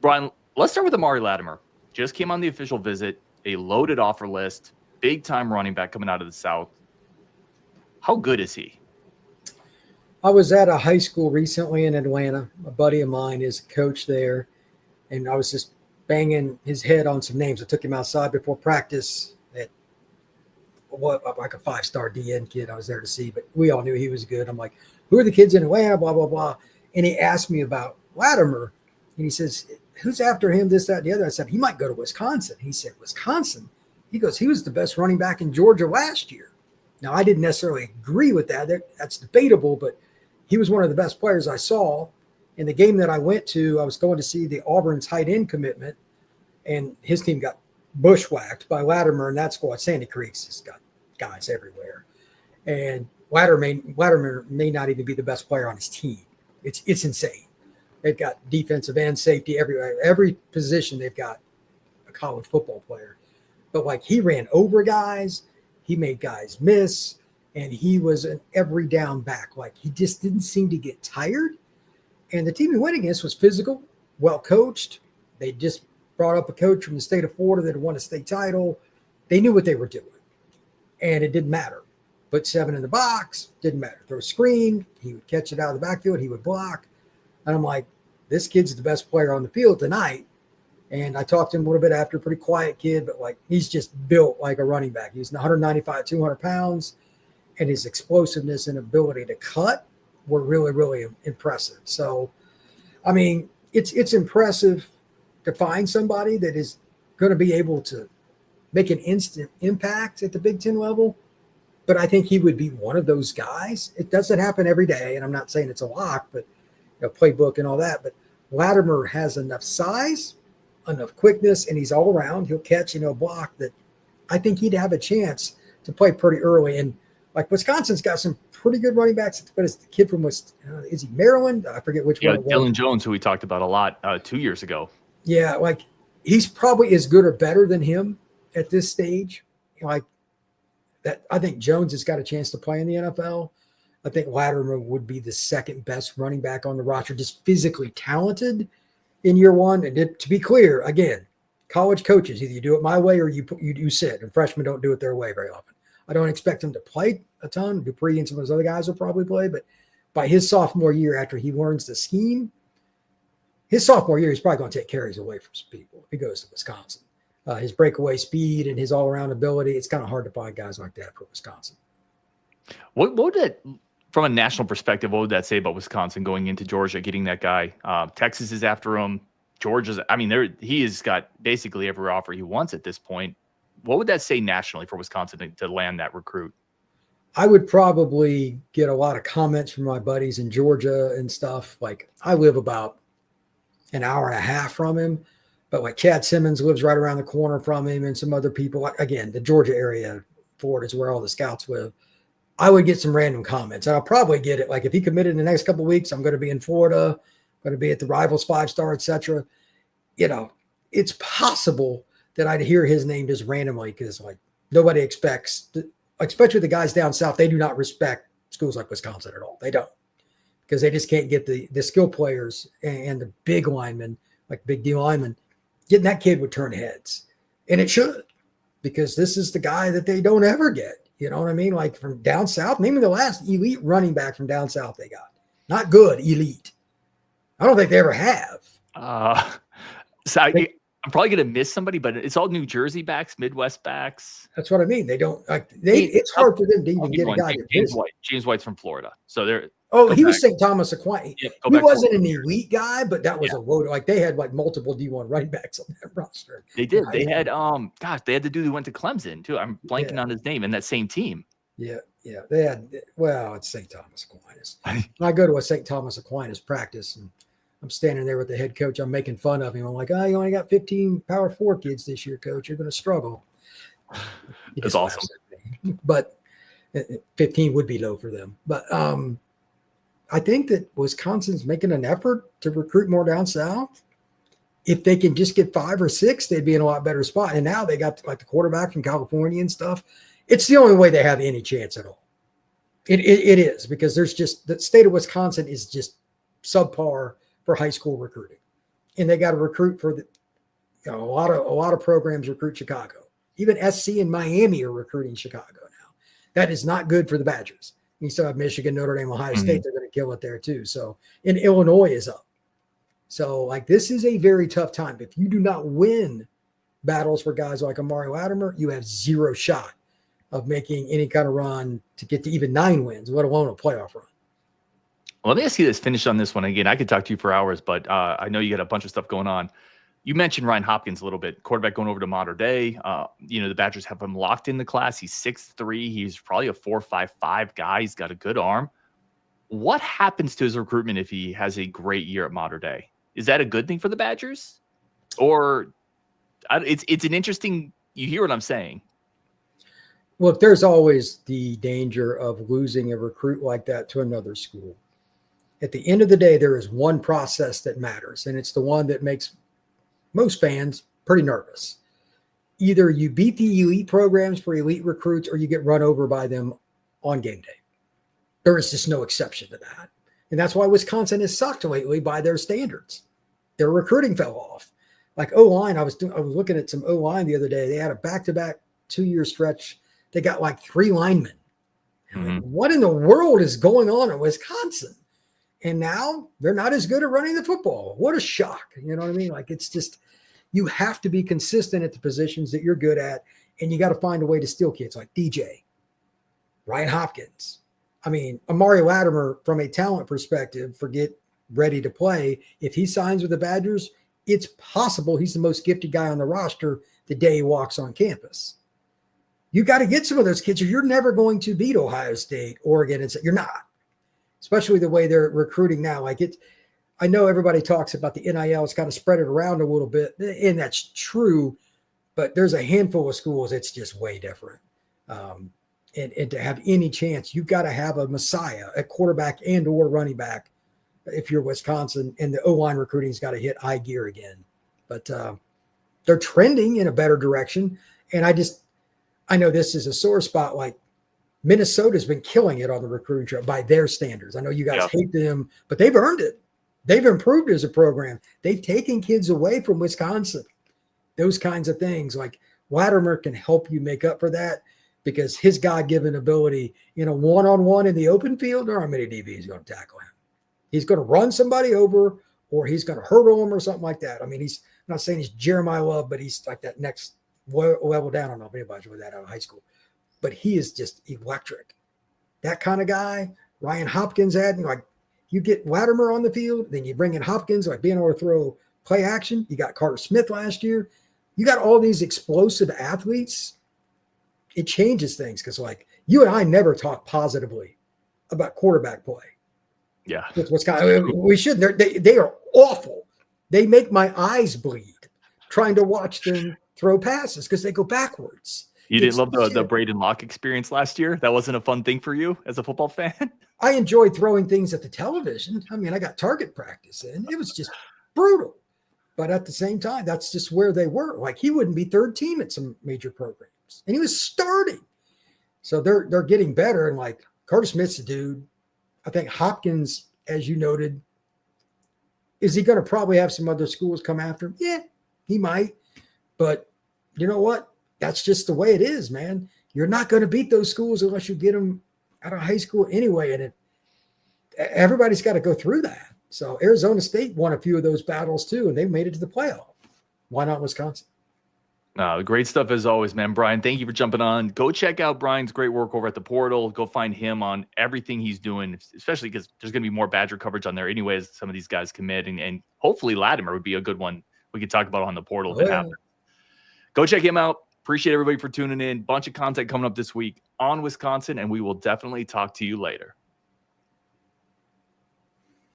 Brian, let's start with Amari Latimer. Just came on the official visit, a loaded offer list, big-time running back coming out of the South. How good is he? I was at a high school recently in Atlanta. A buddy of mine is a coach there, and I was just banging his head on some names. I took him outside before practice at like a 5-star DN kid I was there to see, but we all knew he was good. I'm like, who are the kids in Atlanta, blah, blah, blah. And he asked me about Latimer, and he says, who's after him, this, that, and the other? I said, he might go to Wisconsin. He said, Wisconsin? He goes, he was the best running back in Georgia last year. Now, I didn't necessarily agree with that. That's debatable, but he was one of the best players I saw. In the game that I went to, I was going to see the Auburn tight end commitment, and his team got bushwhacked by Latimer, and that squad, Sandy Creek's, has got guys everywhere. And Latimer may not even be the best player on his team. It's insane. They've got defensive end, safety, everywhere. Every position they've got a college football player. But like he ran over guys, he made guys miss, and he was an every down back. Like he just didn't seem to get tired. And the team he went against was physical, well coached. They just brought up a coach from the state of Florida that had won a state title. They knew what they were doing, and it didn't matter. Put 7 in the box, didn't matter. Throw a screen, he would catch it out of the backfield, he would block. And I'm like, this kid's the best player on the field tonight. And I talked to him a little bit after, pretty quiet kid, but like he's just built like a running back. He's 195, 200 pounds, and his explosiveness and ability to cut were really, really impressive. So, I mean, it's impressive to find somebody that is going to be able to make an instant impact at the Big Ten level. But I think he would be one of those guys. It doesn't happen every day, and I'm not saying it's a lock, but playbook and all that. But Latimer has enough size, enough quickness, and he's all around. He'll catch and he'll block that. I think he'd have a chance to play pretty early. And like Wisconsin's got some pretty good running backs, but it's the kid from is he Maryland? I forget which one. It was. Dylan Jones, who we talked about a lot 2 years ago. Yeah, like he's probably as good or better than him at this stage. Like that, I think Jones has got a chance to play in the NFL. I think Latimer would be the second best running back on the roster, just physically talented in year one. And to be clear, again, college coaches, either you do it my way or you sit, and freshmen don't do it their way very often. I don't expect him to play a ton. Dupree and some of those other guys will probably play, but by his sophomore year, after he learns the scheme, his sophomore year, he's probably going to take carries away from some people if he goes to Wisconsin. His breakaway speed and his all-around ability, it's kind of hard to find guys like that for Wisconsin. What would that, from a national perspective, what would that say about Wisconsin going into Georgia, getting that guy? Texas is after him. Georgia's, I mean, he has got basically every offer he wants at this point. What would that say nationally for Wisconsin to land that recruit? I would probably get a lot of comments from my buddies in Georgia and stuff. Like I live about an hour and a half from him, but like Chad Simmons lives right around the corner from him and some other people. Again, the Georgia area, Florida is where all the scouts live. I would get some random comments. And I'll probably get it. Like if he committed in the next couple of weeks, I'm going to be in Florida, I'm going to be at the Rivals 5-star, etc. It's possible that I'd hear his name just randomly because like nobody expects, especially the guys down south, they do not respect schools like Wisconsin at all. They don't, because they just can't get the skill players and the big linemen, like big D linemen. Getting that kid would turn heads, and it should, because this is the guy that they don't ever get. You know what I mean? Like from down south, maybe the last elite running back from down south they got. Not good, elite. I don't think they ever have. I'm probably going to miss somebody, but it's all New Jersey backs, Midwest backs. That's what I mean. They don't like it's hard for them to even get a guy. James White's from Florida. So they're. Oh, he was St. Thomas Aquinas. He wasn't an elite guy, but that was a load. Like they had like multiple D1 running backs on that roster. They did. They had they had the dude who went to Clemson too. I'm blanking on his name in that same team. Yeah. They had it's St. Thomas Aquinas. I go to a St. Thomas Aquinas practice and I'm standing there with the head coach. I'm making fun of him. I'm like, you only got 15 Power 4 kids this year, coach. You're going to struggle. That's awesome. But 15 would be low for them. But I think that Wisconsin's making an effort to recruit more down south. If they can just get 5 or 6, they'd be in a lot better spot. And now they got like the quarterback from California and stuff. It's the only way they have any chance at all. It is, because there's just the state of Wisconsin is just subpar for high school recruiting. and they got to recruit for the, a lot of programs recruit Chicago. Even SC and Miami are recruiting Chicago now. That is not good for the Badgers. You still have Michigan, Notre Dame, Ohio State. They're going to kill it there too. So, and Illinois is up. So, like, this is a very tough time. If you do not win battles for guys like Amari Latimer, you have zero shot of making any kind of run to get to even 9 wins, let alone a playoff run. Well, let me ask you this, finish on this one. Again, I could talk to you for hours, but I know you got a bunch of stuff going on. You mentioned Ryan Hopkins a little bit, quarterback going over to Mater Dei. The Badgers have him locked in the class. He's 6'3". He's probably a 4.55 guy. He's got a good arm. What happens to his recruitment if he has a great year at Mater Dei? Is that a good thing for the Badgers? Or it's an interesting, you hear what I'm saying? Well, there's always the danger of losing a recruit like that to another school. At the end of the day, there is one process that matters, and it's the one that makes most fans pretty nervous. Either you beat the elite programs for elite recruits or you get run over by them on game day. There is just no exception to that. And that's why Wisconsin has sucked lately by their standards. Their recruiting fell off. Like O-line, I was looking at some O-line the other day. They had a back-to-back 2-year stretch. They got like 3 linemen. Like, what in the world is going on in Wisconsin? And now they're not as good at running the football. What a shock. You know what I mean? Like, it's just, you have to be consistent at the positions that you're good at, and you got to find a way to steal kids like DJ, Ryan Hopkins. I mean, Amari Latimer, from a talent perspective, forget ready to play. If he signs with the Badgers, it's possible he's the most gifted guy on the roster the day he walks on campus. You got to get some of those kids, or you're never going to beat Ohio State, Oregon, and you're not. Especially the way they're recruiting now. Like, I know everybody talks about the NIL. It's kind of spread it around a little bit, and that's true. But there's a handful of schools it's just way different. And to have any chance, you've got to have a messiah, a quarterback and or running back. If you're Wisconsin, and the O-line recruiting's got to hit high gear again. But they're trending in a better direction. And I know this is a sore spot. Like, Minnesota's been killing it on the recruiting trail by their standards. I know you guys hate them, but they've earned it. They've improved as a program. They've taken kids away from Wisconsin. Those kinds of things. Like, Latimer can help you make up for that, because his God-given ability in a one-on-one in the open field, there aren't many DBs going to tackle him. He's going to run somebody over, or he's going to hurdle him or something like that. I mean, I'm not saying he's Jeremiah Love, but he's like that next level down. I don't know if anybody's with that out of high school. But he is just electric. That kind of guy, Ryan Hopkins had, like, you get Latimer on the field, then you bring in Hopkins, like being able to throw play action. You got Carter Smith last year. You got all these explosive athletes. It changes things, because, like, you and I never talk positively about quarterback play. Yeah. With Wisconsin. We shouldn't. They are awful. They make my eyes bleed trying to watch them throw passes because they go backwards. You didn't love the Braden Locke experience last year? That wasn't a fun thing for you as a football fan? I enjoyed throwing things at the television. I mean, I got target practice in. It was just brutal. But at the same time, that's just where they were. Like, he wouldn't be third team at some major programs. And he was starting. So they're getting better. And, like, Carter Smith's a dude. I think Hopkins, as you noted, is he going to probably have some other schools come after him? Yeah, he might. But you know what? That's just the way it is, man. You're not going to beat those schools unless you get them out of high school anyway. And everybody's got to go through that. So Arizona State won a few of those battles too, and they made it to the playoff. Why not Wisconsin? Great stuff as always, man. Brian, thank you for jumping on. Go check out Brian's great work over at the portal. Go find him on everything he's doing, especially because there's going to be more Badger coverage on there anyways. Some of these guys commit, and hopefully Latimer would be a good one we could talk about on the portal if it happens. Go check him out. Appreciate everybody for tuning in. Bunch of content coming up this week on Wisconsin, and we will definitely talk to you later.